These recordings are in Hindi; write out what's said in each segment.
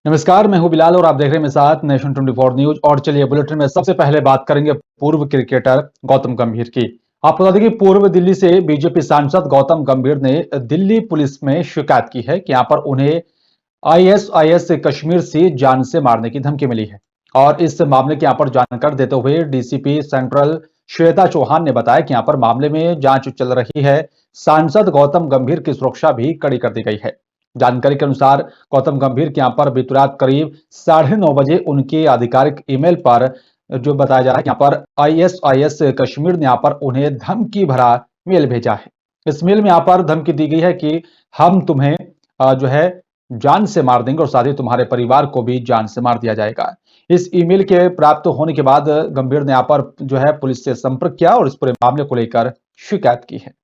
नमस्कार, मैं हूं बिलाल और आप देख रहे हैं मेरे साथ नेशन 24 न्यूज। और चलिए बुलेटिन में सबसे पहले बात करेंगे पूर्व क्रिकेटर गौतम गंभीर की। आपको बता दें कि पूर्व दिल्ली से बीजेपी सांसद गौतम गंभीर ने दिल्ली पुलिस में शिकायत की है कि यहां पर उन्हें आईएसआईएस कश्मीर से जान से मारने की धमकी मिली है। और इस मामले की यहां पर जानकारी देते हुए डीसीपी सेंट्रल श्वेता चौहान ने बताया कि यहां पर मामले में जांच चल रही है। सांसद गौतम गंभीर की सुरक्षा भी कड़ी कर दी गई है। जानकारी के अनुसार गौतम गंभीर के यहाँ पर बीती रात करीब 9:30 बजे उनके आधिकारिक ईमेल पर जो बताया जा रहा है यहाँ पर आईएसआईएस कश्मीर ने यहाँ पर उन्हें धमकी भरा मेल भेजा है। इस मेल में यहाँ पर धमकी दी गई है कि हम तुम्हें जो है जान से मार देंगे और साथ ही तुम्हारे परिवार को भी जान से मार दिया जाएगा। इस ईमेल के प्राप्त होने के बाद गंभीर ने यहाँ पर जो है पुलिस से संपर्क किया और इस पूरे मामले को लेकर शिकायत की है।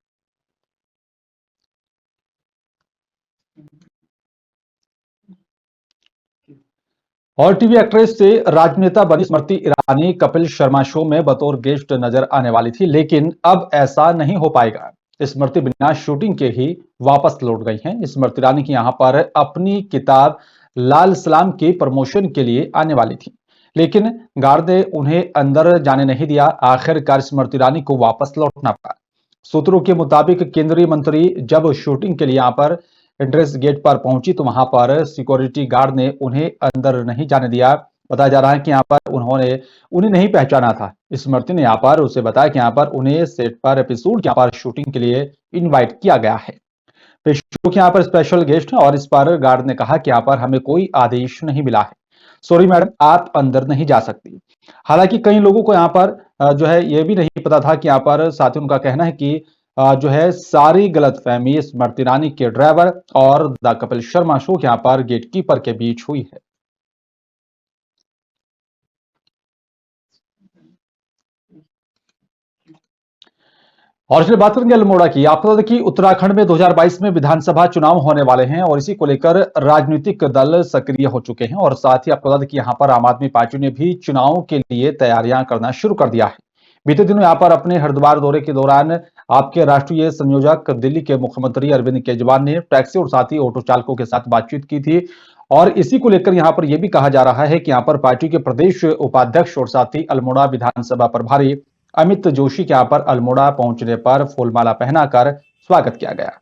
और टीवी एक्ट्रेस से राजनेता बनी स्मृति ईरानी कपिल शर्मा शो में बतौर गेस्ट नजर आने वाली थी, लेकिन अब ऐसा नहीं हो पाएगा। स्मृति बिना शूटिंग के ही वापस लौट गई हैं। स्मृति ईरानी की यहां पर अपनी किताब लाल सलाम के प्रमोशन के लिए आने वाली थी, लेकिन गार्ड ने उन्हें अंदर जाने नहीं दिया। आखिरकार स्मृति ईरानी को वापस लौटना पड़ा। सूत्रों के मुताबिक केंद्रीय मंत्री जब शूटिंग के लिए यहां पर एंट्रेंस गेट पर पहुंची तो वहां पर सिक्योरिटी गार्ड ने उन्हें अंदर नहीं जाने दिया। बताया जा रहा है कि यहाँ पर उन्होंने उन्हें नहीं पहचाना था। स्मृति ने यहाँ पर उसे बताया कि यहाँ पर उन्हें सेट पर एपिसोड यहाँ पर शूटिंग के लिए इनवाइट किया गया है। तो शो के यहाँ पर स्पेशल गेस्ट है और इस पर गार्ड ने कहा कि यहाँ पर हमें कोई आदेश नहीं मिला है। सॉरी मैडम, आप अंदर नहीं जा सकती। हालांकि कई लोगों को यहाँ पर जो है ये भी नहीं पता था कि यहाँ पर साथ ही उनका कहना है कि जो है सारी गलतफहमी स्मृति ईरानी के ड्राइवर और द कपिल शर्मा शो के यहाँ पर गेटकीपर के बीच हुई है। और इसलिए बात करेंगे अल्मोड़ा की। आपको बता दें कि उत्तराखंड में 2022 में विधानसभा चुनाव होने वाले हैं और इसी को लेकर राजनीतिक दल सक्रिय हो चुके हैं। और साथ ही आपको बता दें कि यहाँ पर आम आदमी पार्टी ने भी चुनाव के लिए तैयारियां करना शुरू कर दिया है। बीते दिनों यहाँ पर अपने हरिद्वार दौरे के दौरान आपके राष्ट्रीय संयोजक दिल्ली के मुख्यमंत्री अरविंद केजरीवाल ने टैक्सी और साथ ही ऑटो चालकों के साथ बातचीत की थी। और इसी को लेकर यहाँ पर यह भी कहा जा रहा है कि यहाँ पर पार्टी के प्रदेश उपाध्यक्ष और साथ ही अल्मोड़ा विधानसभा प्रभारी अमित जोशी के यहाँ पर अल्मोड़ा पहुंचने पर फूलमाला पहनाकर स्वागत किया गया।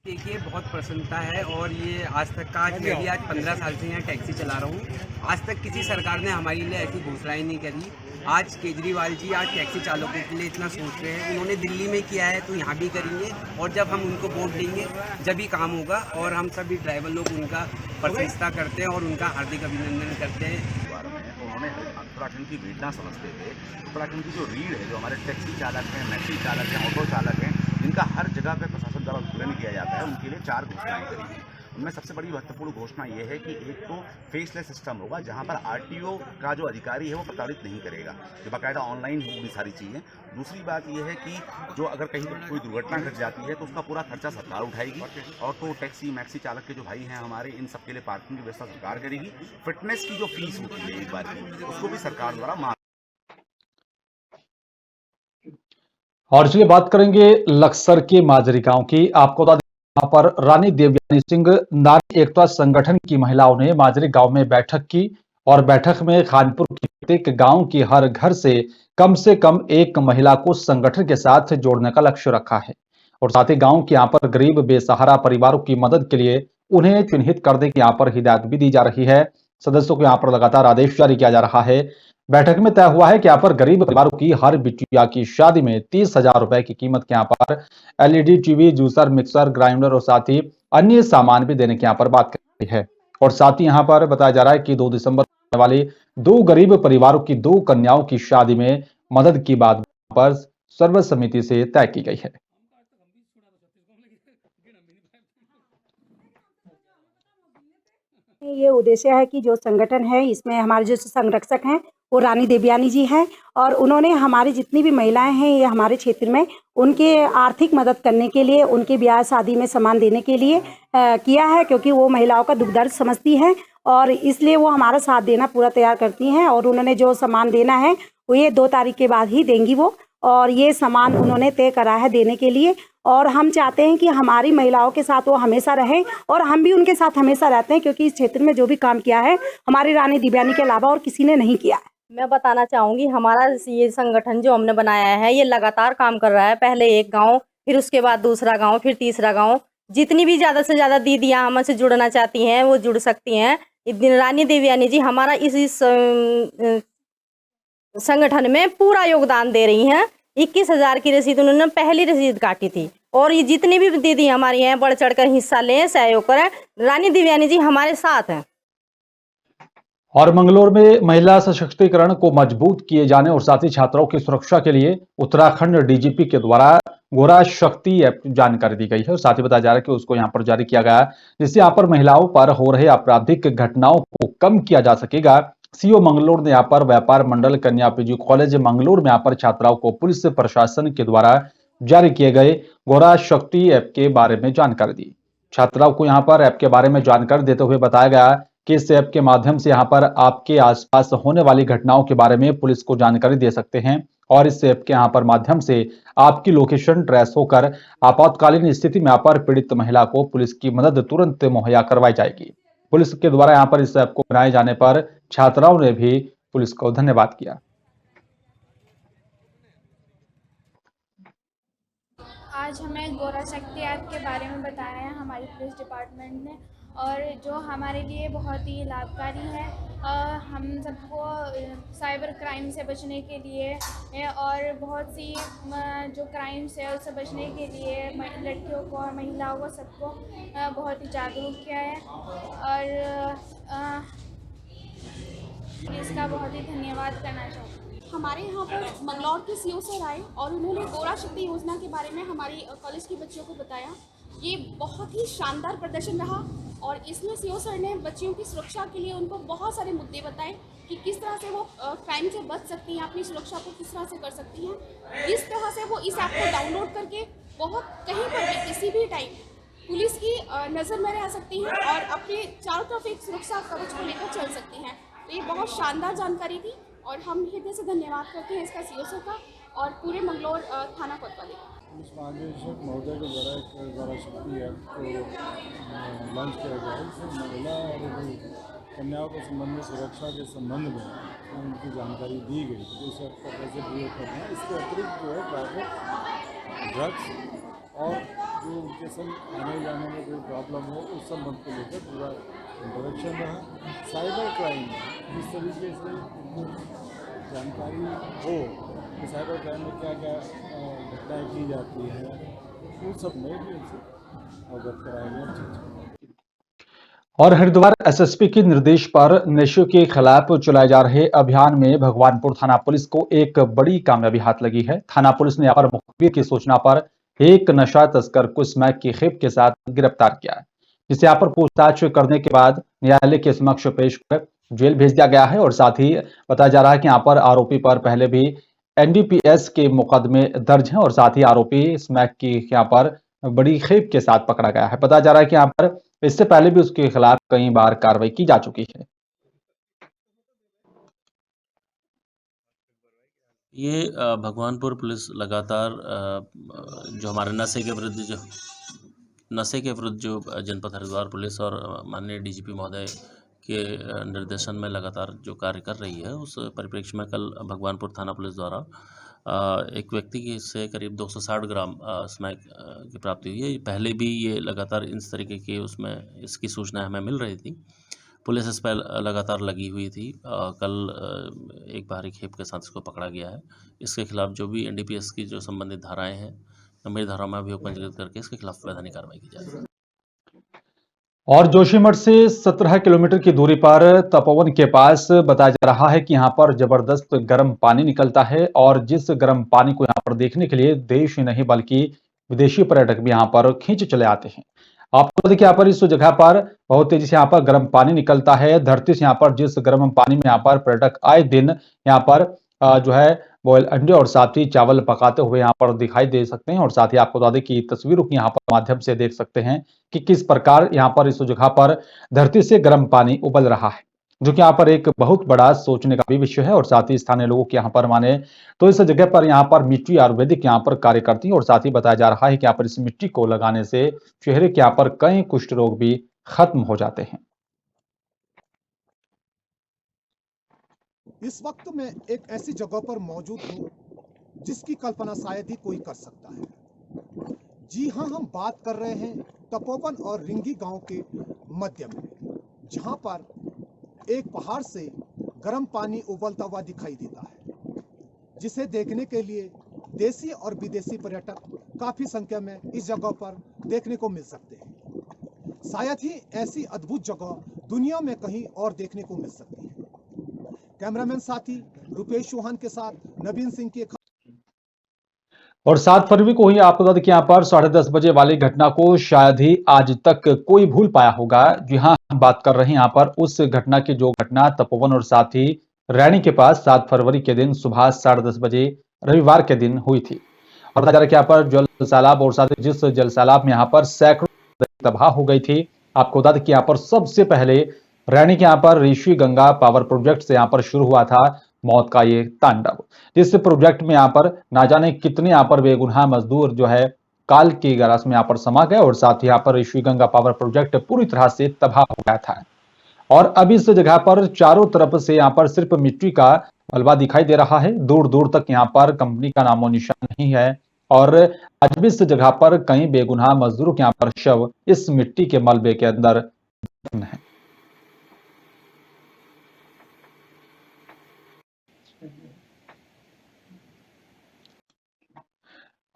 देखिए, बहुत प्रसन्नता है और ये आज तक का मैं भी आज 15 साल से यहाँ टैक्सी चला रहा हूँ। आज तक किसी सरकार ने हमारे लिए ऐसी घोषणाएं नहीं करी। आज केजरीवाल जी आज टैक्सी चालकों के लिए इतना सोच रहे हैं। उन्होंने दिल्ली में किया है तो यहाँ भी करेंगे और जब हम उनको वोट देंगे जब ही काम होगा। और हम सभी ड्राइवर लोग उनका प्रशंसा करते हैं और उनका हार्दिक अभिनंदन करते हैं। उन्होंने उत्तराखंड की वेदना समझते थे। उत्तराखंड की जो रीढ़ है, जो हमारे टैक्सी चालक हैं, मैक्सी चालक हैं, ऑटो चालक हैं, जिनका हर जगह पे प्रशासन द्वारा उत्पीड़न किया जाता है, उनके लिए 4 घोषणाएं करी हैं। उनमें सबसे बड़ी महत्वपूर्ण घोषणा ये है कि एक तो फेसलेस सिस्टम होगा, जहां पर आरटीओ का जो अधिकारी है वो प्रताड़ित नहीं करेगा, जो बाकायदा ऑनलाइन होगी सारी चीज़ें। दूसरी बात यह है कि जो अगर कहीं पर कोई दुर्घटना घट जाती है तो उसका पूरा खर्चा सरकार उठाएगी। ऑटो टैक्सी मैक्सी चालक के जो भाई हैं हमारे, इन सबके लिए पार्किंग की व्यवस्था सरकार करेगी। फिटनेस की जो फीस होती है एक बार की, उसको भी सरकार द्वारा माफ। और इसलिए बात करेंगे लक्सर के माजरी गांव की। आपको बता दें यहाँ पर रानी देवयानी सिंह नारी एकता संगठन की महिलाओं ने माजरी गांव में बैठक की और बैठक में खानपुर के प्रत्येक गांव की हर घर से कम एक महिला को संगठन के साथ जोड़ने का लक्ष्य रखा है। और साथ ही गांव के यहाँ पर गरीब बेसहारा परिवारों की मदद के लिए उन्हें चिन्हित करने की यहाँ पर हिदायत भी दी जा रही है। सदस्यों को यहाँ पर लगातार आदेश जारी किया जा रहा है। बैठक में तय हुआ है कि यहाँ पर गरीब परिवारों की हर बिटिया की शादी में 30,000 रुपए की कीमत के यहाँ पर LED TV, juicer, mixer, grinder और साथ ही अन्य सामान भी देने की यहाँ पर बात कही है। और साथ ही यहाँ पर बताया जा रहा है कि 2 दिसंबर को होने वाली 2 गरीब परिवारों की 2 कन्याओं की शादी में मदद की बात पर सर्वसम्मति से तय की गई है। ये उद्देश्य है कि जो संगठन है इसमें हमारे जो संरक्षक हैं वो रानी देवयानी जी हैं और उन्होंने हमारी जितनी भी महिलाएं हैं ये हमारे क्षेत्र में उनके आर्थिक मदद करने के लिए उनके ब्याह शादी में सामान देने के लिए किया है, क्योंकि वो महिलाओं का दुख दर्द समझती हैं और इसलिए वो हमारा साथ देना पूरा तैयार करती हैं। और उन्होंने जो सामान देना है वो ये 2 तारीख के बाद ही देंगी वो, और ये सामान उन्होंने तय करा है देने के लिए। और हम चाहते हैं कि हमारी महिलाओं के साथ वो हमेशा रहें और हम भी उनके साथ हमेशा रहते हैं, क्योंकि इस क्षेत्र में जो भी काम किया है हमारी रानी देवयानी के अलावा और किसी ने नहीं किया है। मैं बताना चाहूँगी हमारा ये संगठन जो हमने बनाया है ये लगातार काम कर रहा है। पहले एक गांव, फिर उसके बाद दूसरा गांव, फिर तीसरा गांव। जितनी भी ज़्यादा से ज़्यादा दीदियाँ हमसे जुड़ना चाहती हैं वो जुड़ सकती हैं। रानी देवयानी जी हमारा इस संगठन में पूरा योगदान दे रही हैं। 21,000 की रसीद उन्होंने पहली रसीद काटी थी और ये जितनी भी दीदी हमारी हैं बढ़ चढ़ कर हिस्सा लें, सहयोग करें। रानी देवयानी जी हमारे साथ हैं। और मंगलौर में महिला सशक्तिकरण को मजबूत किए जाने और साथ ही छात्राओं की सुरक्षा के लिए उत्तराखंड डीजीपी के द्वारा गोरा शक्ति ऐप जानकारी दी गई है और साथ ही बताया जा रहा है कि उसको यहां पर जारी किया गया है, जिससे यहां पर महिलाओं पर हो रहे आपराधिक घटनाओं को कम किया जा सकेगा। सीओ मंगलौर ने यहाँ पर व्यापार मंडल कन्या पीजी कॉलेज मंगलौर में यहाँ पर छात्राओं को पुलिस प्रशासन के द्वारा जारी किए गए गोरा शक्ति ऐप के बारे में जानकारी दी। छात्राओं को यहाँ पर ऐप के बारे में जानकारी देते हुए बताया गया कि इस ऐप के माध्यम से यहाँ पर आपके आसपास होने वाली घटनाओं के बारे में पुलिस को जानकारी दे सकते हैं और इस ऐप के यहाँ पर माध्यम से आपकी लोकेशन ट्रेस होकर आपातकालीन स्थिति में यहाँ पर पीड़ित महिला को पुलिस की मदद तुरंत मुहैया करवाई जाएगी। पुलिस के द्वारा यहाँ पर इस ऐप को बनाए जाने पर छात्राओं ने भी पुलिस को धन्यवाद किया। आज हमें गोरा शक्ति ऐप के बारे में बताया है हमारी पुलिस डिपार्टमेंट ने, और जो हमारे लिए बहुत ही लाभकारी है। हम सबको साइबर क्राइम से बचने के लिए और बहुत सी जो क्राइम्स है उससे बचने के लिए लड़कियों को और महिलाओं को सबको बहुत ही जागरूक किया है और इसका बहुत ही धन्यवाद करना चाहूँगी। हमारे यहाँ पर मंगलौर के सीओ सर आए और उन्होंने गोरा शक्ति योजना के बारे में हमारी कॉलेज के बच्चों को बताया। ये बहुत ही शानदार प्रदर्शन रहा और इसमें सीओ सर ने बच्चियों की सुरक्षा के लिए उनको बहुत सारे मुद्दे बताए कि किस तरह से वो क्राइम से बच सकती हैं, अपनी सुरक्षा को किस तरह से कर सकती हैं, किस तरह से वो इस ऐप को डाउनलोड करके बहुत कहीं पर भी किसी भी टाइम पुलिस की नज़र में रह सकती हैं और अपने चारों तरफ एक सुरक्षा कवच को लेकर चल सकती हैं। तो ये बहुत शानदार जानकारी थी और हम हृदय से धन्यवाद करते हैं इसका सीओ सर का और पूरे मंगलौर थाना कोतवाली का। पुलिस महानिदेशक महोदय के द्वारा एक गोरा शक्ति ऐप को लॉन्च किया गया है। इसमें महिला और कन्याओं के संबंध में सुरक्षा के संबंध में उनकी जानकारी दी गई कि इस ऐप का कैसे प्रयोग करना है। इसके अतिरिक्त जो है ट्रैफिक, ड्रग्स और जो उनके संग आने जाने में कोई प्रॉब्लम हो उस संबंध को लेकर पूरा इंट्रोडक्शन रहा। साइबर क्राइम जिस तरीके से जानकारी हो कि साइबर क्राइम में क्या क्या घटनाएँ की जाती है उन सब में भी उनसे अवगत कराएंगे। और हरिद्वार एसएसपी के निर्देश पर नशे के खिलाफ चलाए जा रहे अभियान में भगवानपुर थाना पुलिस को एक बड़ी कामयाबी हाथ लगी है। थाना पुलिस ने मुखबिर की सूचना पर एक नशा तस्कर को स्मैक की खेप के साथ गिरफ्तार किया है, जिसे यहाँ पर पूछताछ करने के बाद न्यायालय के समक्ष पेश कर जेल भेज दिया गया है। और साथ ही बताया जा रहा है कि यहाँ पर आरोपी पर पहले भी एनडीपीएस के मुकदमे दर्ज हैं और साथ ही आरोपी स्मैक की यहाँ पर बड़ी खेप के साथ पकड़ा गया है। बताया जा रहा है कि यहाँ पर इससे पहले भी उसके खिलाफ कई बार कार्रवाई की जा चुकी है। ये भगवानपुर पुलिस लगातार जो हमारे नशे के विरुद्ध जो जनपद हरिद्वार पुलिस और माननीय डीजीपी महोदय के निर्देशन में लगातार जो कार्य कर रही है, उस परिप्रेक्ष्य में कल भगवानपुर थाना पुलिस द्वारा एक व्यक्ति की से करीब 260 ग्राम स्मैक की प्राप्ति हुई है। पहले भी ये लगातार इस तरीके की उसमें इसकी सूचना हमें मिल रही थी। पुलिस इस पर लगातार लगी हुई थी। कल एक भारी खेप के साथ इसको पकड़ा गया है। इसके खिलाफ जो भी एनडीपीएस की जो संबंधित धाराएं हैं, गंभीर धाराओं में अभियोग पंजीकृत करके इसके खिलाफ वैधानिक कार्रवाई की जाएगी। और जोशीमठ से 17 किलोमीटर की दूरी पर तपोवन के पास बताया जा रहा है कि यहां पर जबरदस्त गर्म पानी निकलता है और जिस गर्म पानी को यहां पर देखने के लिए देश ही नहीं बल्कि विदेशी पर्यटक भी यहां पर खींच चले आते हैं। आपको देखिए यहाँ पर इस जगह पर बहुत तेजी से यहाँ पर गर्म पानी निकलता है। धरती से यहाँ पर जिस गर्म पानी में यहाँ पर पर्यटक आए दिन यहाँ पर जो है बॉयल अंडे और साथ ही चावल पकाते हुए यहाँ पर दिखाई दे सकते हैं। और साथ ही आपको बता दें कि तस्वीरों की यहाँ पर माध्यम से देख सकते हैं कि किस प्रकार यहाँ पर इस जगह पर धरती से गर्म पानी उबल रहा है, जो कि यहाँ पर एक बहुत बड़ा सोचने का भी विषय है। और साथ ही स्थानीय लोगों के यहाँ पर माने तो इस जगह पर यहाँ पर मिट्टी आयुर्वेदिक यहाँ पर कार्य करती है। और साथ ही बताया जा रहा है कि यहाँ पर इस मिट्टी को लगाने से चेहरे के यहाँ पर कई कुष्ठ रोग भी खत्म हो जाते हैं। इस वक्त मैं एक ऐसी जगह पर मौजूद हूँ जिसकी कल्पना शायद ही कोई कर सकता है। जी हाँ, हम बात कर रहे हैं तपोवन और रिंगी गांव के मध्य में, जहां पर एक पहाड़ से गर्म पानी उबलता हुआ दिखाई देता है, जिसे देखने के लिए देसी और विदेशी पर्यटक काफी संख्या में इस जगह पर देखने को मिल सकते हैं। शायद ही ऐसी अद्भुत जगह दुनिया में कहीं और देखने को मिल सकती है। कैमरामैन साथी रुपेश चौहान के साथ नवीन सिंह की। और 7 फरवरी को ही आपको बता दें कि यहाँ पर 10:30 बजे वाली घटना को शायद ही आज तक कोई भूल पाया होगा। जी हाँ, हम बात कर रहे हैं यहाँ पर उस घटना की जो घटना तपोवन और साथ ही रैनी के पास 7 फरवरी के दिन सुबह 10:30 बजे रविवार के दिन हुई थी। और बताया जा रहा है कि यहाँ पर जल सैलाब और साथ ही जिस जल सैलाब में यहाँ पर सैकड़ों तबाह हो गई थी। आपको बता दें कि यहाँ पर सबसे पहले रैनी के यहाँ पर ऋषि गंगा पावर प्रोजेक्ट से यहाँ पर शुरू हुआ था मौत का ये तांडव। इस प्रोजेक्ट में यहाँ पर ना जाने कितने यहाँ पर बेगुनाह मजदूर जो है काल की गरास में यहाँ पर समा गए। और साथ ही यहाँ पर ऋषि गंगा पावर प्रोजेक्ट पूरी तरह से तबाह हो गया था। और अब इस जगह पर चारों तरफ से यहाँ पर सिर्फ मिट्टी का मलबा दिखाई दे रहा है। दूर दूर तक यहाँ पर कंपनी का नामो निशान नहीं है। और आज भी इस जगह पर कई बेगुनाह मजदूरों के यहाँ पर शव इस मिट्टी के मलबे के अंदर है।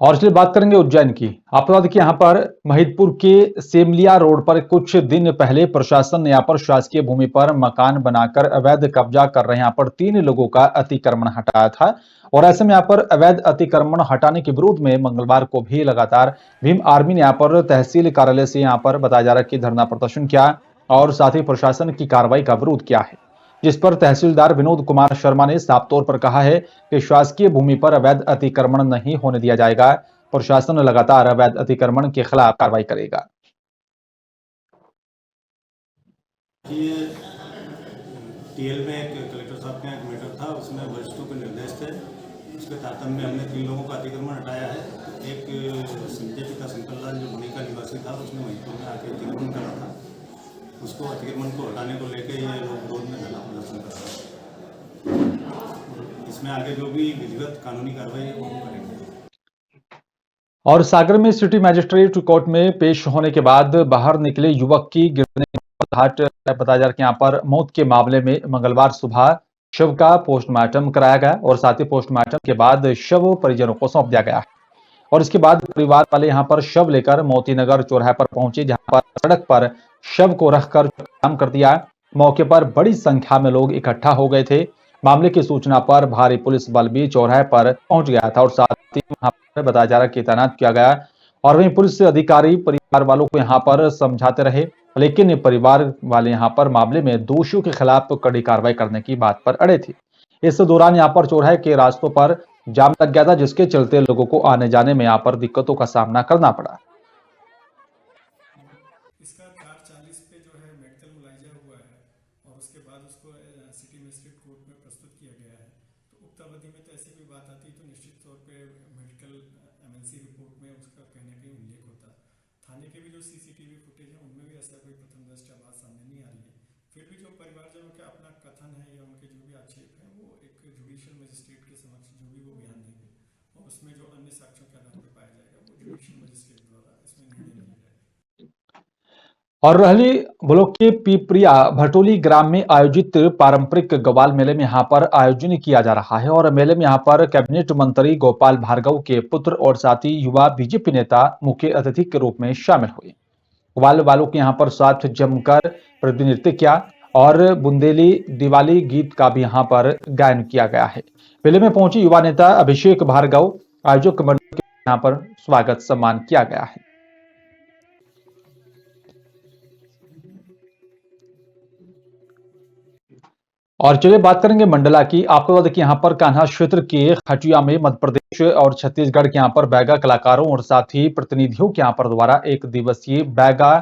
और इसलिए बात करेंगे उज्जैन की। आपको बता दें कि यहाँ पर महिदपुर के सेमलिया रोड पर कुछ दिन पहले प्रशासन ने यहाँ पर शासकीय भूमि पर मकान बनाकर अवैध कब्जा कर रहे यहाँ पर 3 लोगों का अतिक्रमण हटाया था। और ऐसे में यहाँ पर अवैध अतिक्रमण हटाने के विरोध में मंगलवार को भी लगातार भीम आर्मी ने यहाँ पर तहसील कार्यालय से यहाँ पर बताया जा रहा है कि धरना प्रदर्शन किया और साथ ही प्रशासन की कार्रवाई का विरोध किया है, जिस पर तहसीलदार विनोद कुमार शर्मा ने साफ तौर पर कहा है कि शासकीय भूमि पर अवैध अतिक्रमण नहीं होने दिया जाएगा। प्रशासन लगातार अवैध अतिक्रमण के खिलाफ कार्रवाई करेगा। टीएल में एक कलेक्टर साहब का एक मैटर था, उसमें वरिष्ठों के निर्देश थे। उसके तारतम्य में हमने 3 लोगों का अतिक्रमण हटाया है। एक संजय पिता शंकर लाल जो मणि का निवासी था, उसने महिदपुर में आके अतिक्रमण करा था। उसको अतिक्रमण को हटाने को लेकर ये लोग विरोध में धरना प्रदर्शन कर रहे हैं। इसमें आगे जो भी विधिवत कानूनी कार्रवाई है वो हम करेंगे। और सागर में सिटी मजिस्ट्रेट कोर्ट में पेश होने के बाद बाहर निकले युवक की गिरने घाट बताया जा रहा है कि यहाँ पर मौत के मामले में मंगलवार सुबह शव का पोस्टमार्टम कराया गया और साथ ही पोस्टमार्टम के बाद शव परिजनों को सौंप दिया गया है। और इसके बाद परिवार वाले यहाँ पर शव लेकर मोती नगर चौराहे पर पहुंचे, जहां पर सड़क पर शव को रखकर काम कर दिया। मौके पर बड़ी संख्या में लोग इकट्ठा हो गए थे। मामले की सूचना पर भारी पुलिस बल भी चौराहे पर पहुंच गया था और साथ ही वहां पर बताया जा रहा है कि तैनात किया गया। और वहीं पुलिस अधिकारी परिवार वालों को यहाँ पर समझाते रहे, लेकिन परिवार वाले यहाँ पर मामले में दोषियों के खिलाफ कड़ी कार्रवाई करने की बात पर अड़े थे। इस दौरान यहाँ पर चौराहे के रास्तों पर जाम लग गया था, जिसके चलते लोगों को आने जाने में यहाँ पर दिक्कतों का सामना करना पड़ा। इसका 440 पे जो है मेडिकल मुलायजा हुआ है और उसके बाद उसको सिटी मजिस्ट्रेट कोर्ट में प्रस्तुत किया गया है। तो उक्त अवधि में तो ऐसी कोई बात आती तो निश्चित तौर पे मेडिकल एमएलसी रिपोर्ट में उसका कहीं ना कहीं उल्लेख होता। थाने के भी जो सीसीटीवी फुटेज है उनमें भी ऐसा कोई प्रथम दृष्टया बात सामने नहीं आ रही है। फिर भी जो परिवारजनों का अपना कथन है या उनके जो भी आक्षेप है वो एक जुडिशियल मजिस्ट्रेट के समक्ष जो भी वो बयान देंगे और उसमें जो अन्य साक्ष्यों के आधार पर पाया जाएगा वो जुडिशियल मजिस्ट्रेट द्वारा इसमें निर्णय लिया जाएगा। और रहली ब्लॉक के पिपरिया भटोली ग्राम में आयोजित पारंपरिक ग्वाल मेले में यहाँ पर आयोजन किया जा रहा है। और मेले में यहाँ पर कैबिनेट मंत्री गोपाल भार्गव के पुत्र और साथ ही युवा बीजेपी नेता मुख्य अतिथि के रूप में शामिल हुए। ग्वाल वालों के यहाँ पर साथ जमकर प्रतिनिधित्व किया और बुंदेली दिवाली गीत का भी यहाँ पर गायन किया गया है। मेले में पहुंची युवा नेता अभिषेक भार्गव आयोजक मंडल के यहाँ पर स्वागत सम्मान किया गया है। और चलिए बात करेंगे मंडला की। आपको बता दें कि यहाँ पर कान्हा क्षेत्र के खटिया में मध्य प्रदेश और छत्तीसगढ़ के यहाँ पर बैगा कलाकारों और साथ ही प्रतिनिधियों के यहाँ पर द्वारा एक दिवसीय बैगा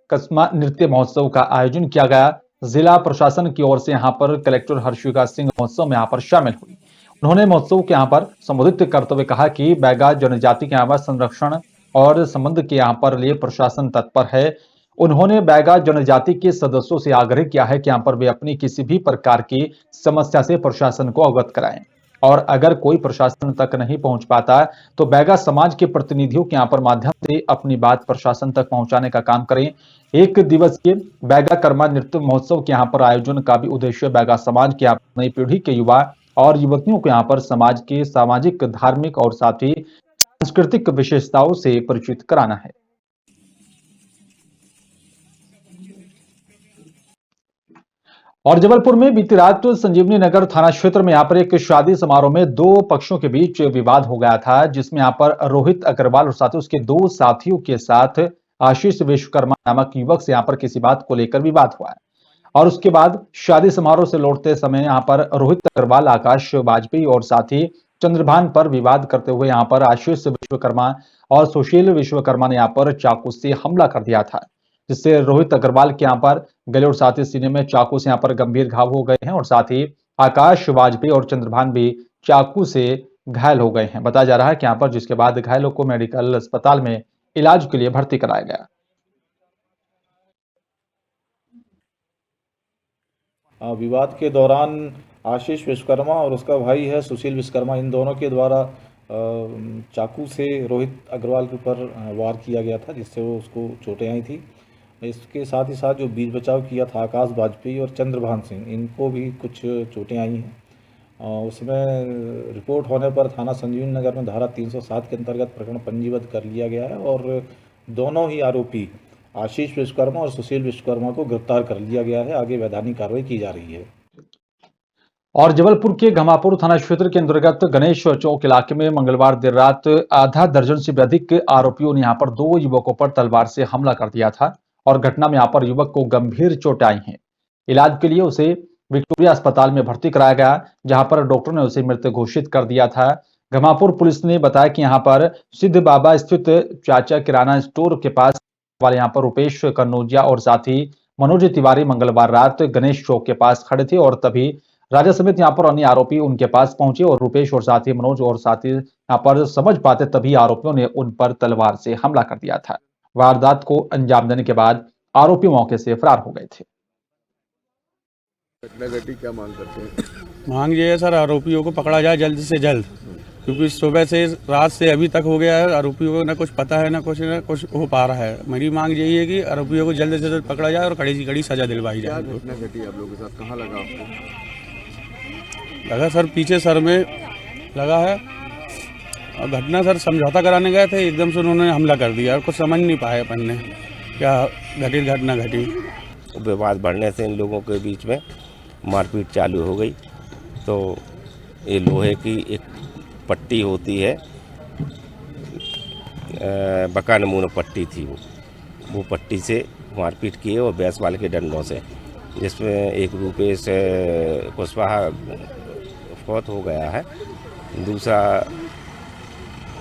कस्मा नृत्य महोत्सव का आयोजन किया गया। जिला प्रशासन की ओर से यहाँ पर कलेक्टर हर्षिका सिंह महोत्सव में यहाँ पर शामिल हुई। उन्होंने महोत्सव के यहाँ पर संबोधित करते हुए कहा कि बैगा जनजाति के यहाँ पर संरक्षण और संबंध के यहाँ पर लिए प्रशासन तत्पर है। उन्होंने बैगा जनजाति के सदस्यों से आग्रह किया है कि यहाँ पर वे अपनी किसी भी प्रकार की समस्या से प्रशासन को अवगत कराएं और अगर कोई प्रशासन तक नहीं पहुंच पाता तो बैगा समाज के प्रतिनिधियों के यहाँ पर माध्यम से अपनी बात प्रशासन तक पहुंचाने का काम करें। एक दिवसीय बैगा कर्मा नृत्य महोत्सव के यहाँ पर आयोजन का भी उद्देश्य बैगा समाज की नई पीढ़ी के युवा और युवतियों को यहाँ पर समाज के सामाजिक, धार्मिक और साथ ही सांस्कृतिक विशेषताओं से परिचित कराना है। और जबलपुर में बीती रात संजीवनी नगर थाना क्षेत्र में यहाँ पर एक शादी समारोह में दो पक्षों के बीच विवाद हो गया था, जिसमें यहाँ पर रोहित अग्रवाल और साथ ही उसके दो साथियों के साथ आशीष विश्वकर्मा नामक युवक से यहाँ पर किसी बात को लेकर विवाद हुआ है। और उसके बाद शादी समारोह से लौटते समय यहाँ पर रोहित अग्रवाल, आकाश वाजपेयी और साथ ही चंद्रभान पर विवाद करते हुए यहाँ पर आशीष विश्वकर्मा और सुशील विश्वकर्मा ने यहाँ पर चाकू से हमला कर दिया था, जिससे रोहित अग्रवाल के यहाँ पर गले और साथ ही सीने में चाकू से यहाँ पर गंभीर घाव हो गए हैं और साथ ही आकाश वाजपेयी और चंद्रभान भी चाकू से घायल हो गए हैं। बताया जा रहा है कि यहाँ पर जिसके बाद घायलों को मेडिकल अस्पताल में इलाज के लिए भर्ती कराया गया। विवाद के दौरान आशीष विश्वकर्मा और उसका भाई है सुशील विश्वकर्मा, इन दोनों के द्वारा चाकू से रोहित अग्रवाल के ऊपर वार किया गया था, जिससे वो उसको चोटें आई थी। इसके साथ ही साथ जो बीच बचाव किया था आकाश वाजपेयी और चंद्रभान सिंह, इनको भी कुछ चोटें आई हैं। उसमें रिपोर्ट होने पर थाना संजीवनी नगर में धारा 307 के अंतर्गत प्रकरण पंजीबद्ध कर लिया गया है और दोनों ही आरोपी आशीष विश्वकर्मा और सुशील विश्वकर्मा को गिरफ्तार कर लिया गया है। आगे वैधानिक कार्रवाई की जा रही है। और जबलपुर के घमापुर थाना क्षेत्र के अंतर्गत गणेश चौक इलाके में मंगलवार देर रात आधा दर्जन से भी अधिक आरोपियों ने यहाँ पर दो युवकों पर तलवार से हमला कर दिया था और घटना में यहाँ पर युवक को गंभीर चोट आई हैं। इलाज के लिए उसे विक्टोरिया अस्पताल में भर्ती कराया गया, जहां पर डॉक्टर ने उसे मृत घोषित कर दिया था। घमापुर पुलिस ने बताया कि यहाँ पर सिद्ध बाबा स्थित चाचा किराना स्टोर के पास वाले यहाँ पर रुपेश कन्नौजिया और साथ ही मनोज तिवारी मंगलवार रात गणेश चौक के पास खड़े थे और तभी राजा समेत यहाँ पर अन्य आरोपी उनके पास पहुंचे और रुपेश और साथ ही मनोज और साथ ही यहाँ पर समझ पाते तभी आरोपियों ने उन पर तलवार से हमला कर दिया था। वारदात को अंजाम देने के बाद आरोपी मौके से फरार हो गए थे। क्या मांग करते हैं? मांग ये है सर, आरोपियों को पकड़ा जाए जल्द से जल्द, क्योंकि सुबह से रात से अभी तक हो गया है, आरोपियों को ना कुछ पता है ना कुछ हो पा रहा है। मेरी मांग यही है कि आरोपियों को जल्द से जल्द पकड़ा जाए और कड़ी से कड़ी सजा दिलवाई जाए। क्या घटना घटी आप लोगों के साथ? कहाँ लगा आपको? लगा सर पीछे सर में लगा है और घटना सर समझौता कराने गए थे, एकदम से उन्होंने हमला कर दिया और कुछ समझ नहीं पाए अपन ने क्या घटित घटना घटी। विवाद बढ़ने से इन लोगों के बीच में मारपीट चालू हो गई। तो ये लोहे की एक पट्टी होती है, बका नमूना पट्टी थी, वो पट्टी से मारपीट किए और बैस वाले के डंडों से, जिसमें एक रुपेश कुशवाहा फौत हो गया है, दूसरा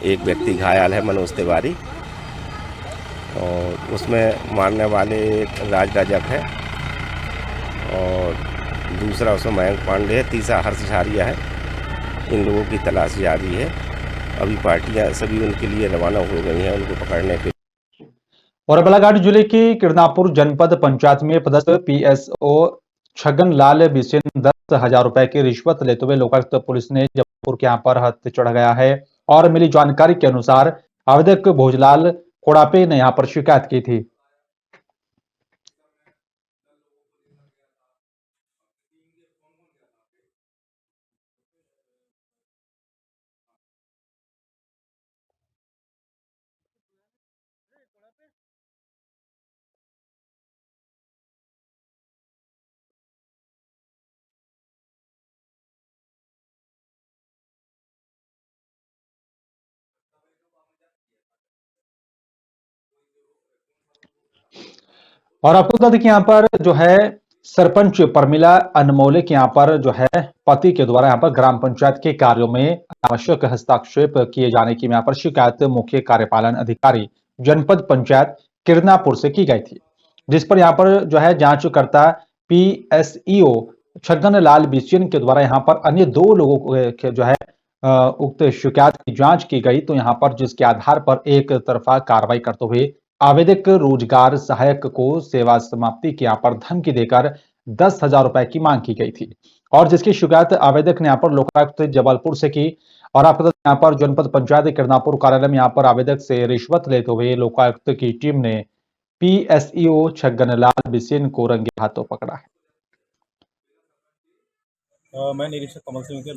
एक व्यक्ति घायल है मनोज तिवारी, और उसमें मारने वाले एक राज रजक है और दूसरा उसमें मयंक पांडे है, तीसरा हर्ष झारिया है। इन लोगों की तलाश जारी है। अभी पार्टियां सभी उनके लिए रवाना हो गई हैं उनको पकड़ने के। और बालाघाट जिले की किरनापुर जनपद पंचायत में पदस्थ पीएसओ छगन लाल बिसेन 10,000 रुपए की रिश्वत लेते हुए लोकायुक्त पुलिस ने जबलपुर के यहाँ पर हत्या चढ़ गया है और मिली जानकारी के अनुसार आवेदक भोजलाल कोड़ापे ने यहाँ पर शिकायत की थी। और आपको बता दें कि यहाँ पर जो है सरपंच परमिला अनमोले के यहाँ पर जो है पति के द्वारा यहाँ पर ग्राम पंचायत के कार्यों में आवश्यक हस्तक्षेप किए जाने की यहाँ पर शिकायत मुख्य कार्यपालन अधिकारी जनपद पंचायत किरनापुर से की गई थी, जिस पर यहाँ पर जो है जांचकर्ता PSEO छगन लाल बिसेन के द्वारा यहाँ पर अन्य 2 लोगों को जो है उक्त शिकायत की जांच की गई। तो यहाँ पर जिसके आधार पर एक तरफा कार्रवाई करते हुए आवेदक रोजगार सहायक को सेवा समाप्ति की यहाँ पर धमकी देकर 10,000 रुपए की मांग की गई थी, और जिसकी शिकायत आवेदक ने यहाँ पर लोकायुक्त जबलपुर से की। और आपको यहाँ पर जनपद पंचायत किरनापुर कार्यालय में यहाँ पर आवेदक से रिश्वत लेते हुए लोकायुक्त की टीम ने PSEO छगन लाल बिसेन को रंगे हाथों पकड़ा है। मैं निरीक्षक कमल सिंह के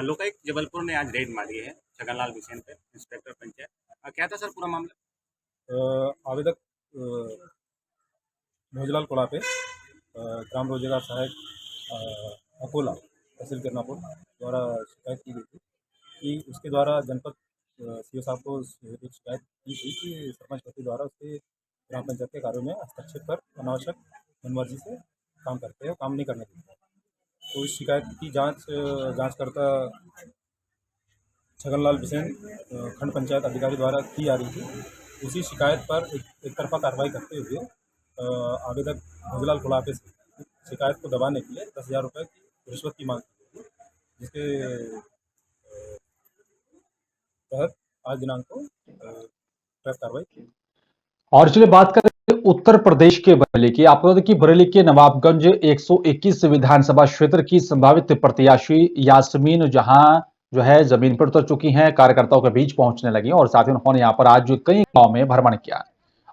लोकायुक्त जबलपुर ने आज रेड मारी है छगन लाल बिसेन पे, इंस्पेक्टर पंचायत। क्या था सर पूरा मामला? आवेदक भोजलाल कोड़ापे ग्राम रोजगार सहायक अकोला तहसील किरनापुर द्वारा शिकायत की गई थी कि उसके द्वारा जनपद सीओ साहब को एक शिकायत की थी कि सरपंच पति द्वारा उसके ग्राम पंचायत के कार्यों में हस्तक्षेप कर अनावश्यक मनमर्जी से काम करते हैं, काम नहीं करने देते। तो इस शिकायत की जांचकर्ता छगनलाल बिसेन खंड पंचायत अधिकारी द्वारा की जा रही थी। उसी शिकायत पर एक तरफा कार्रवाई करते हुए आवेदक भोजलाल कोड़ापे से शिकायत को दबाने के लिए 10,000 रुपये की रिश्वत की मांग की, जिसके तहत आज दिनांक को ट्रैप कार्रवाई की। और चलिए बात करें उत्तर प्रदेश के बरेली की। आपको बता दें कि बरेली के नवाबगंज 121 विधानसभा क्षेत्र की संभावित प्रत्याशी यास्मीन जहां जो है जमीन पर उतर चुकी हैं, कार्यकर्ताओं के बीच पहुंचने लगी और साथ ही उन्होंने यहाँ पर आज कई गांव में भ्रमण किया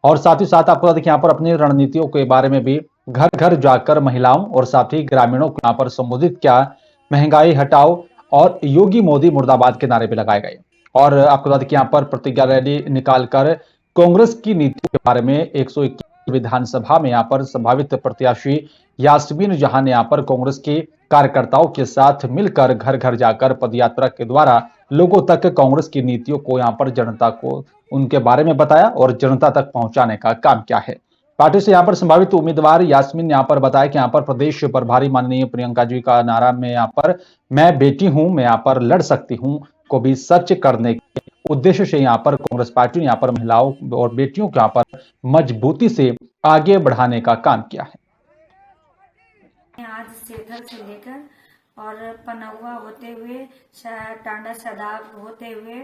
और साथ ही साथ आपको बता दें कि यहाँ पर अपनी रणनीतियों के बारे में भी घर घर जाकर महिलाओं और साथ ही ग्रामीणों को यहाँ पर संबोधित किया। महंगाई हटाओ और योगी मोदी मुर्दाबाद के नारे भी लगाए गए और आपको बता दें कि यहाँ पर प्रतिज्ञा रैली निकालकर कांग्रेस की नीतियों के बारे में 121 विधानसभा में यहाँ पर संभावित प्रत्याशी यास्मीन जहां ने यहाँ पर कांग्रेस के कार्यकर्ताओं के साथ मिलकर घर घर जाकर पदयात्रा के द्वारा लोगों तक कांग्रेस की नीतियों को यहाँ पर जनता को उनके बारे में बताया और जनता तक पहुंचाने का काम किया है। पार्टी से यहाँ पर संभावित उम्मीदवार यास्मीन ने यहाँ पर बताया कि यहाँ पर प्रदेश प्रभारी माननीय प्रियंका जी का नारा में यहाँ पर मैं बेटी हूं, मैं यहाँ पर लड़ सकती हूं को भी सच करने के उद्देश्य से यहाँ पर कांग्रेस पार्टी ने यहाँ पर महिलाओं और बेटियों को यहाँ पर मजबूती से आगे बढ़ाने का काम किया है। आज सेथल से लेकर और पनौआ होते हुए टांडा सदाब होते हुए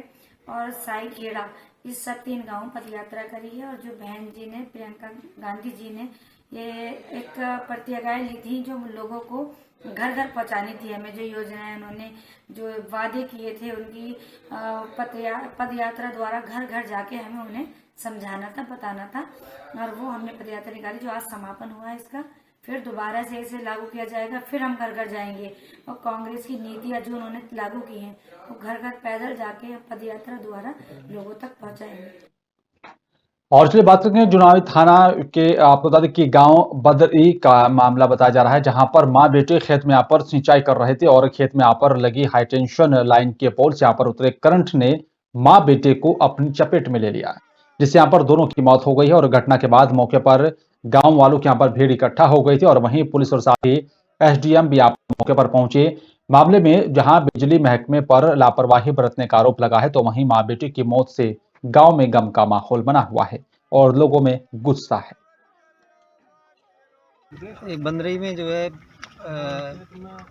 और साई खेड़ा इस सब 3 गांव पद यात्रा करी है। और जो बहन जी ने प्रियंका गांधी जी ने ये एक प्रतिज्ञा ली थी जो लोगों को घर घर पहुंचानी थी। हमें जो योजनाएं उन्होंने जो वादे किए थे उनकी पद यात्रा द्वारा घर घर जाके हमें उन्हें समझाना था, बताना था और वो हमने पद यात्रा निकाली जो आज समापन हुआ है इसका। फिर दोबारा से इसे लागू किया जाएगा, फिर हम घर घर जाएंगे और कांग्रेस की नीतियां जो उन्होंने लागू की हैं वो घर घर पैदल जाके पद यात्रा द्वारा लोगों तक पहुंचाएंगे। और चलिए बात करते हैं जुनावी थाना के आपको बता दें कि गांव बदरी का मामला बताया जा रहा है, जहां पर मां बेटे खेत में यहाँ पर सिंचाई कर रहे थे और खेत में यहाँ पर लगी हाईटेंशन लाइन के पोल से यहाँ पर उतरे करंट ने मां बेटे को अपनी चपेट में ले लिया, जिससे यहाँ पर दोनों की मौत हो गई है। और घटना के बाद मौके पर गांव वालों के यहाँ पर भीड़ इकट्ठा हो गई थी और वहीं पुलिस और साथ ही SDM भी मौके पर पहुंचे। मामले में जहां बिजली महकमे पर लापरवाही बरतने का आरोप लगा है, तो वहीं मां बेटी की मौत से गांव में गम का माहौल बना हुआ है और लोगों में गुस्सा है। बंदरई में जो है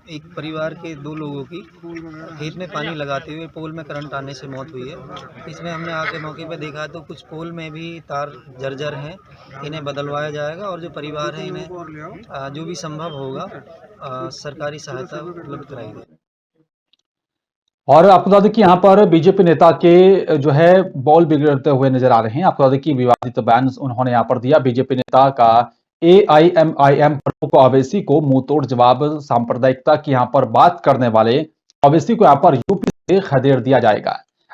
एक परिवार के 2 लोगों की खेत में पानी लगाते हुए पोल में करंट आने से मौत हुई है। इसमें हमने आके मौके पर देखा तो कुछ पोल में भी तार जर्जर हैं, इन्हें बदलवाया जाएगा और जो परिवार है इन्हें जो भी संभव होगा सरकारी सहायता उपलब्ध कराई जाएगी। और आपको बता दें कि यहाँ पर बीजेपी नेता के जो है बॉल बिगड़ते हुए नजर आ रहे हैं। आपको बता दें कि विवादित बयान उन्होंने यहाँ पर दिया। बीजेपी नेता का AIMIM प्रमुख ओवैसी को मुंह तोड़ जवाब। सांप्रदायिकता की यहाँ पर बात करने वाले ओवैसी को यहाँ पर यूपी से खदेड़ दिया जाएगा।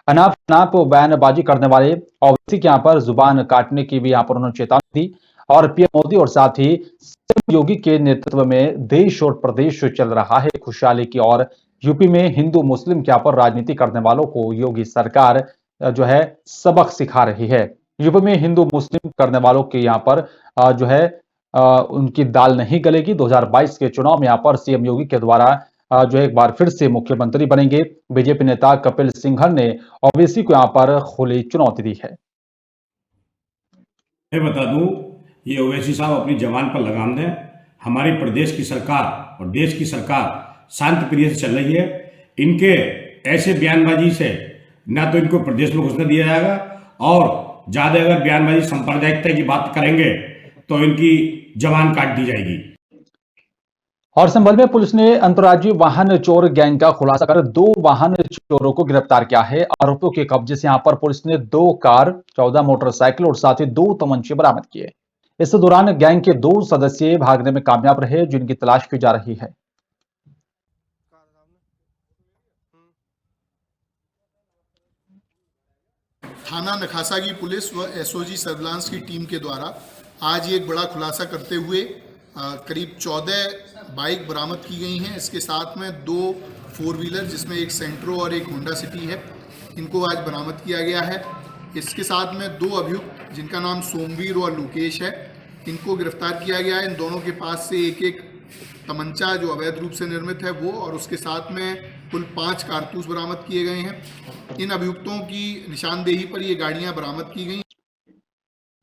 अनाप शनाप बयानबाजी करने वाले ओवैसी के यहाँ पर जुबान काटने की भी यहाँ पर उन्होंने चेतावनी दी। और PM मोदी और साथ ही CM योगी के नेतृत्व में देश और प्रदेश चल रहा है खुशहाली की और यूपी में हिंदू मुस्लिम के यहाँ पर राजनीति करने वालों को योगी सरकार जो है सबक सिखा रही है। यूपी में हिंदू मुस्लिम करने वालों के यहाँ पर जो है उनकी दाल नहीं गलेगी। 2022 के चुनाव में यहाँ पर सीएम योगी के द्वारा जो है एक बार फिर से मुख्यमंत्री बनेंगे। बीजेपी नेता कपिल सिंघल ने ओवैसी को यहाँ पर खुली चुनौती दी है। मैं बता दूं, ये ओवैसी साहब अपनी जबान पर लगाम दें। हमारे प्रदेश की सरकार और देश की सरकार शांत प्रिय से चल रही है। इनके ऐसे बयानबाजी से ना तो इनको प्रदेश में घुसने दिया जाएगा, और ज्यादा अगर बयानबाजी सांप्रदायिकता की बात करेंगे तो इनकी जबान काट दी जाएगी। और संभल में पुलिस ने अंतर्राज्यीय वाहन चोर गैंग का खुलासा कर 2 वाहन चोरों को गिरफ्तार किया है। आरोपियों के कब्जे से यहां पर पुलिस ने 2 कार, 14 मोटरसाइकिल और साथ ही 2 तमंचे बरामद किए। इस दौरान गैंग के 2 सदस्य भागने में कामयाब रहे, जिनकी तलाश की जा रही है। थाना नखासा की पुलिस व एसओजी सर्विलांस की टीम के द्वारा आज एक बड़ा खुलासा करते हुए करीब 14 बाइक बरामद की गई हैं। इसके साथ में 2 4 व्हीलर जिसमें एक सेंट्रो और एक होंडा सिटी है, इनको आज बरामद किया गया है। इसके साथ में 2 अभियुक्त जिनका नाम सोमवीर और लोकेश है, इनको गिरफ्तार किया गया है। इन दोनों के पास से एक तमंचा जो अवैध रूप से निर्मित है वो, और उसके साथ में कुल 5 कारतूस बरामद किए गए हैं। इन अभियुक्तों की निशानदेही पर ये गाड़ियां बरामद की गई।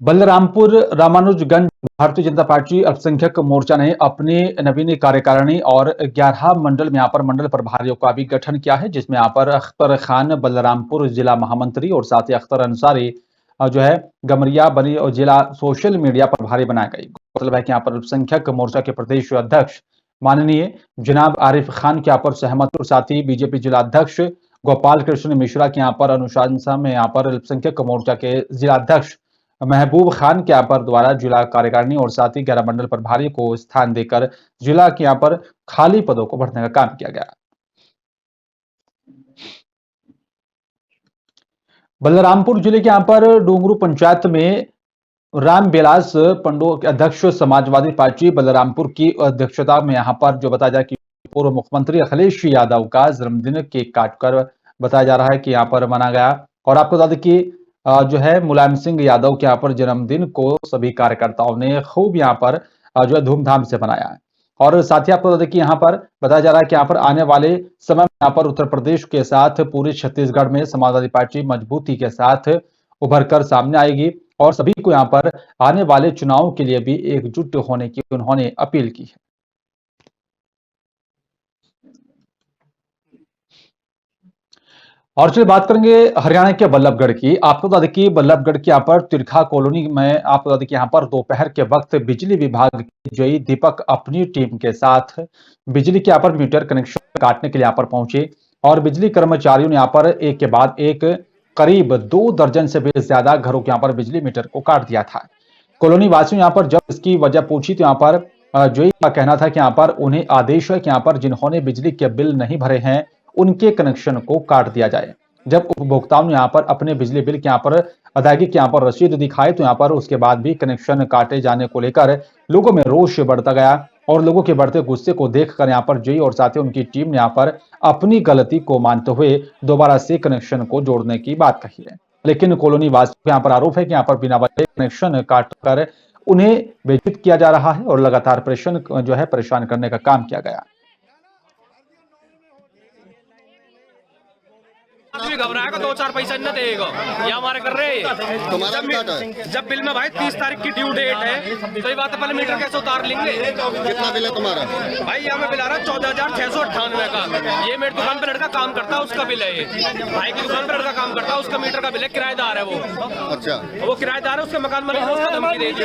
बलरामपुर रामानुजगंज भारतीय जनता पार्टी अल्पसंख्यक मोर्चा ने अपनी नवीन कार्यकारिणी और 11 मंडल में यहाँ पर मंडल प्रभारियों का भी गठन किया है, जिसमें यहाँ पर अख्तर खान बलरामपुर जिला महामंत्री और साथ ही अख्तर अंसारी जो है गमरिया बनी और जिला सोशल मीडिया प्रभारी बनाए गए। मतलब है कि यहाँ पर अल्पसंख्यक मोर्चा के प्रदेश अध्यक्ष माननीय जनाब आरिफ खान के यहाँ पर सहमति और साथ ही बीजेपी जिला अध्यक्ष गोपाल कृष्ण मिश्रा के यहाँ पर अनुशंसा में यहाँ पर अल्पसंख्यक मोर्चा के जिला अध्यक्ष महबूब खान के यहाँ पर द्वारा जिला कार्यकारिणी और साथ ही 11 मंडल प्रभारी को स्थान देकर जिला के यहाँ पर खाली पदों को भरने का काम किया गया। बलरामपुर जिले के यहाँ पर डूंगरू पंचायत में रामविलास पंडो के अध्यक्ष समाजवादी पार्टी बलरामपुर की अध्यक्षता में यहाँ पर जो बताया जाए कि पूर्व मुख्यमंत्री अखिलेश यादव का जन्मदिन केक काटकर बताया जा रहा है कि यहाँ पर मनाया गया। और आपको बता दें कि जो है मुलायम सिंह यादव के यहाँ पर जन्मदिन को सभी कार्यकर्ताओं ने खूब यहाँ पर जो है धूमधाम से मनाया है। और साथ ही आपको बता दें कि यहाँ पर बताया जा रहा है कि यहाँ पर आने वाले समय में यहाँ पर उत्तर प्रदेश के साथ पूरे छत्तीसगढ़ में समाजवादी पार्टी मजबूती के साथ उभर कर सामने आएगी और सभी को यहाँ पर आने वाले चुनाव के लिए भी एकजुट होने की उन्होंने अपील की है। और चलिए बात करेंगे हरियाणा के बल्लभगढ़ की। आपको बता दें कि बल्लभगढ़ के यहाँ पर तिरखा कॉलोनी में आपको बता दें कि यहाँ पर दोपहर के वक्त बिजली विभाग के जई दीपक अपनी टीम के साथ बिजली के यहाँ पर मीटर कनेक्शन काटने के लिए यहाँ पर पहुंचे और बिजली कर्मचारियों ने यहाँ पर एक के बाद एक करीब 2 दर्जन से भी ज्यादा घरों के यहाँ पर बिजली मीटर को काट दिया था। कॉलोनी वासियों ने यहाँ पर जब इसकी वजह पूछी तो यहाँ पर जोई का कहना था कि यहाँ पर उन्हें आदेश है कि यहाँ पर जिन्होंने बिजली के बिल नहीं भरे हैं उनके कनेक्शन को काट दिया जाए। जब उपभोक्ताओं ने यहाँ पर अपने बिजली बिल के यहाँ पर अदायगी के यहाँ पर रसीद दिखाई तो यहाँ पर उसके बाद भी कनेक्शन काटे जाने को लेकर लोगों में रोष बढ़ता गया और लोगों के बढ़ते गुस्से को देखकर यहाँ पर जेई और साथ ही उनकी टीम ने यहाँ पर अपनी गलती को मानते हुए दोबारा से कनेक्शन को जोड़ने की बात कही है। लेकिन कॉलोनी वासियों का यहाँ पर आरोप है कि यहाँ पर बिना वजह कनेक्शन काटकर उन्हें बेइज्जत किया जा रहा है और लगातार परेशान करने का काम किया गया। आदमी घबराएगा 2-4 पैसा न देगा, ये हमारे कर रहे हैं। जब बिल में भाई 30 तारीख की ड्यू डेट है तो ये बात है पहले मीटर कैसे उतार लेंगे। कितना बिल है तुम्हारा? भाई यहाँ में बिल आ रहा है 14,698 का। ये मेरी दुकान पे लड़का काम करता है उसका बिल है, ये भाई की दुकान पे लड़का काम करता है उसका मीटर का बिल है, किराएदार है वो। अच्छा, वो किराएदार है, उसके मकान मालिक ने उसका धमकी दे दी।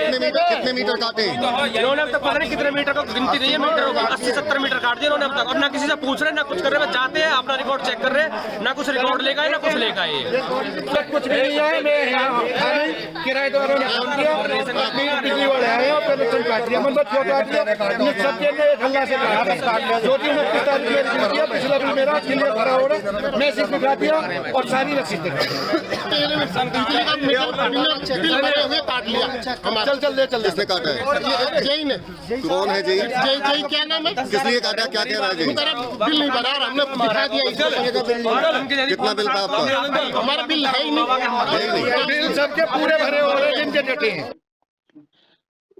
कितने मीटर काटे इन्होंने अब तक पता नहीं कितने मीटर का गिनती दी है, मीटर 80-70 मीटर काट दिए इन्होंने अब तक। और ना किसी से पूछ रहे ना कुछ कर रहे, जाते हैं अपना रिकॉर्ड चेक कर रहे, ना कुछ रिकॉर्ड लेगा ना कुछ लेगा। ये कुछ भी नहीं है, मैं यहाँ किराएदारों ने फोन किया, बिजली वाले आए और कनेक्शन काट दिया, मतलब छोटा दिया, सब ने हल्ला से कहा जो भी 29 तारीख में दिया, पिछला भी मेरा क्लियर खड़ा हो रहा, मैसेज दिखा दिया और सारी रसीद चल इसने काटा है। जय ने कौन है? जय जय क्या नाम है? किस लिए काटा? क्या कह रहा है? बिल नहीं बना रहा, हमने दिखा दिया। कितना बिल था आपका? हमारा बिल है ही नहीं, बिल सबके पूरे भरे हो रहे जिनके जटे हैं।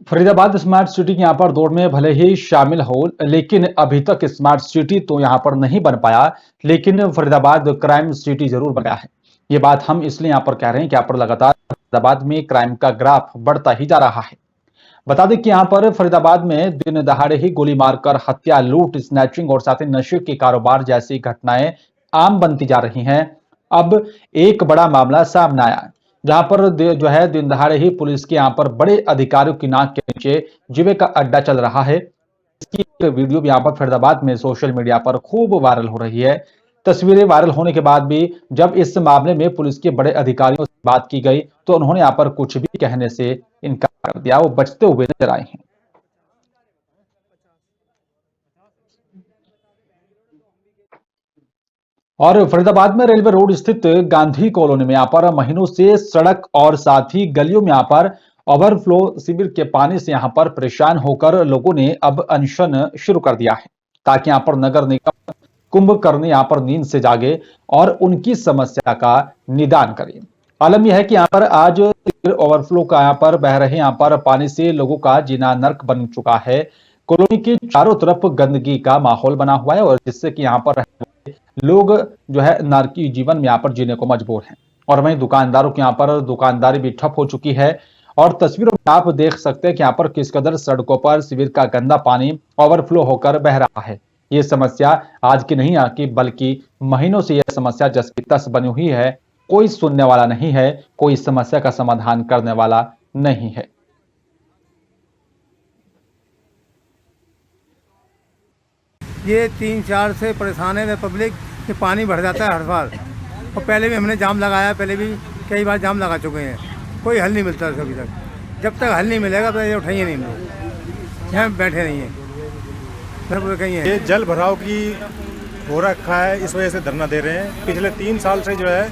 फरीदाबाद स्मार्ट सिटी की यहाँ पर दौड़ में भले ही शामिल हो, लेकिन अभी तक स्मार्ट सिटी तो यहाँ पर नहीं बन पाया, लेकिन फरीदाबाद क्राइम सिटी जरूर बन गया है। ये बात हम इसलिए यहाँ पर कह रहे हैं कि यहाँ पर लगातार फरीदाबाद में क्राइम का ग्राफ बढ़ता ही जा रहा है। बता दें कि यहाँ पर फरीदाबाद में दिन दहाड़े ही गोली मारकर हत्या, लूट, स्नैचिंग और साथ ही नशे के कारोबार जैसी घटनाएं आम बनती जा रही हैं। अब एक बड़ा मामला सामने आया, जहां पर जो है दिन दहाड़े ही पुलिस के यहाँ पर बड़े अधिकारियों की नाक के नीचे जुए का अड्डा चल रहा है। इसकी एक वीडियो भी यहाँ पर फरीदाबाद में सोशल मीडिया पर खूब वायरल हो रही है। तस्वीरें वायरल होने के बाद भी जब इस मामले में पुलिस के बड़े अधिकारियों से बात की गई तो उन्होंने यहाँ पर कुछ भी कहने से इनकार कर दिया। वो बचते हुए नजर आए हैं। और फरीदाबाद में रेलवे रोड स्थित गांधी कॉलोनी में यहाँ पर महीनों से सड़क और साथ ही गलियों में यहाँ पर ओवरफ्लो सीवर के पानी से यहाँ पर परेशान होकर लोगों ने अब अनशन शुरू कर दिया है, ताकि यहाँ पर नगर निगम कुंभकर्ण यहाँ पर नींद से जागे और उनकी समस्या का निदान करे। आलम यह है कि यहाँ पर आज ओवरफ्लो का यहाँ पर बह रहे यहाँ पर पानी से लोगों का जीना नर्क बन चुका है। कॉलोनी के चारों तरफ गंदगी का माहौल बना हुआ है और जिससे कि यहाँ पर लोग जो है नारकी जीवन में यहाँ पर जीने को मजबूर हैं। और वहीं दुकानदारों के यहाँ पर दुकानदारी भी ठप हो चुकी है। और तस्वीरों में आप देख सकते हैं कि यहाँ पर किस कदर सड़कों पर सीवर का गंदा पानी ओवरफ्लो होकर बह रहा है। ये समस्या आज की नहीं आकी, बल्कि महीनों से यह समस्या जस की तस बनी हुई है। कोई सुनने वाला नहीं है, कोई समस्या का समाधान करने वाला नहीं है। ये 3-4 से परेशान है पब्लिक कि पानी भर जाता है हर बार, और पहले भी हमने जाम लगाया, पहले भी कई बार जाम लगा चुके हैं, कोई हल नहीं मिलता अभी तक। जब तक हल नहीं मिलेगा तो ये उठाइए नहीं, हम लोग यहाँ बैठे नहीं हैं, कहीं है। ये जल भराव की हो रखा है, इस वजह से धरना दे रहे हैं। पिछले 3 साल से जो है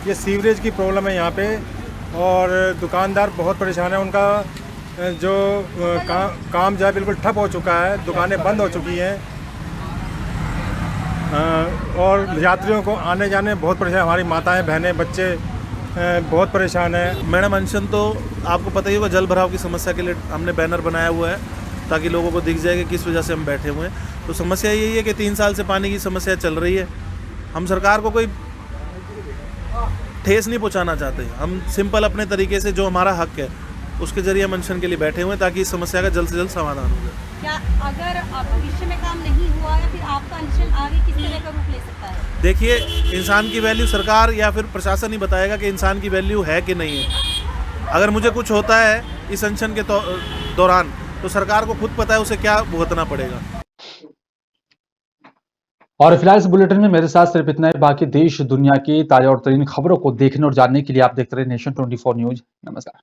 ये सीवरेज की प्रॉब्लम है यहाँ पे, और दुकानदार बहुत परेशान है। उनका जो काम जो है बिल्कुल ठप हो चुका है, दुकानें बंद हो चुकी हैं, और यात्रियों को आने जाने बहुत परेशान। हमारी माताएं, बहनें, बच्चे बहुत परेशान हैं। मैडम अनशन तो आपको पता ही होगा, जल भराव की समस्या के लिए हमने बैनर बनाया हुआ है ताकि लोगों को दिख जाए कि किस वजह से हम बैठे हुए हैं। तो समस्या यही है कि 3 साल से पानी की समस्या चल रही है। हम सरकार को कोई ठेस नहीं पहुंचाना चाहते, हम सिंपल अपने तरीके से जो हमारा हक है उसके जरिए हम अनशन के लिए बैठे हुए हैं ताकि इस समस्या का जल्द से जल्द समाधान हो जाए। क्या अगर भविष्य में काम नहीं हुआ या फिर आपका अनशन आगे किस तरह का रूप ले सकता है? देखिए, इंसान की वैल्यू सरकार या फिर प्रशासन ही बताएगा कि इंसान की वैल्यू है कि नहीं है। अगर मुझे कुछ होता है इस अनशन के दौरान तो सरकार को खुद पता है उसे क्या भुगतना पड़ेगा। और फिलहाल इस बुलेटिन में मेरे साथ सिर्फ इतना ही। बाकी देश दुनिया की ताजा और तरीन खबरों को देखने और जानने के लिए आप देखते रहे नेशन 24 न्यूज। नमस्कार।